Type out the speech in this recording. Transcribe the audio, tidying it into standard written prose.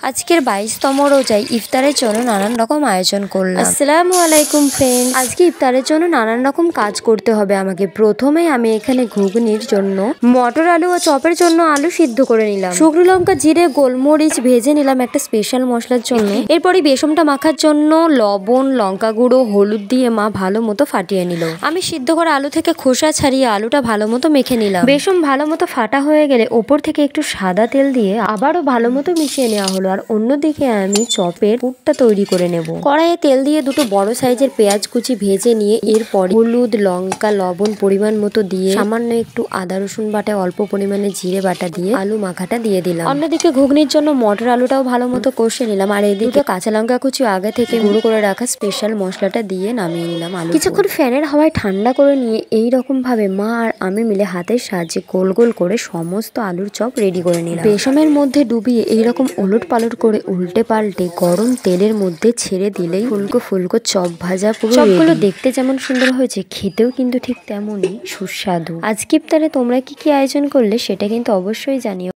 আজকের 22তম রোজায় ইফতারের জন্য নানান রকম আয়োজন করলাম। আসসালামু আলাইকুম ফ্রেন্ডস। আজকে ইফতারের জন্য নানান রকম কাজ করতে হবে আমাকে। প্রথমে আমি এখানে ঘুগনির জন্য মটর আলু ও চপের জন্য আলু সিদ্ধ করে নিলাম। শুকনো লঙ্কা, জিরে, গোলমরিচ ভেজে নিলাম একটা স্পেশাল মশলার জন্য। এরপরই বেসনটা মাখার জন্য লবণ, লঙ্কা গুঁড়ো, হলুদ দিয়ে মা ভালো মতো ফাটিয়ে নিল। আমি সিদ্ধ করা আলু থেকে খোসা ছাড়িয়ে আলুটা ভালো মতো মেখে নিলাম। বেসন ভালো মতো ফাটা হয়ে গেলে ওপর থেকে একটু সাদা তেল দিয়ে আবারও ভালো মতো মিশিয়ে নেওয়া হলো। আর অন্যদিকে আমি চপের পুরটা তৈরি করে নেব। কড়াইয়ে তেল দিয়ে দুটো বড় সাইজের পেঁয়াজ কুচি ভেজে নিয়ে এরপর হলুদ, লঙ্কা, লবণ পরিমাণ মতো দিয়ে সামান্য একটু আদা রসুন বাটা, অল্প পরিমাণে জিরে বাটা দিয়ে আলু মাখাটা দিয়ে দিলাম। অন্যদিকে ঘুগনির জন্য মটর আলুটাও ভালো মতো কষে নিলাম। আর এদিকে কাঁচা লঙ্কা কুচি আগে থেকে গুঁড়ো করে রাখা স্পেশাল মশলাটা দিয়ে নামিয়ে নিলাম আলু। কিছুক্ষণ ফ্যানের হাওয়ায় ঠান্ডা করে নিয়ে এই রকম ভাবে মা আর আমি মিলে হাতের সাহায্যে গোল গোল করে সমস্ত আলুর চপ রেডি করে নিলাম। বেসনের মধ্যে ডুবিয়ে এইরকম ওলট পালট করে উল্টে পাল্টে গরম তেলের মধ্যে ছেড়ে দিলেই ফুলকো ফুলকো চপ ভাজা পুরো। চপগুলো দেখতে যেমন সুন্দর হয়েছে, খেতেও কিন্তু ঠিক তেমনই সুস্বাদু। আজকে ইফতারে তোমরা কি কি আয়োজন করলে সেটা কিন্তু অবশ্যই জানিও।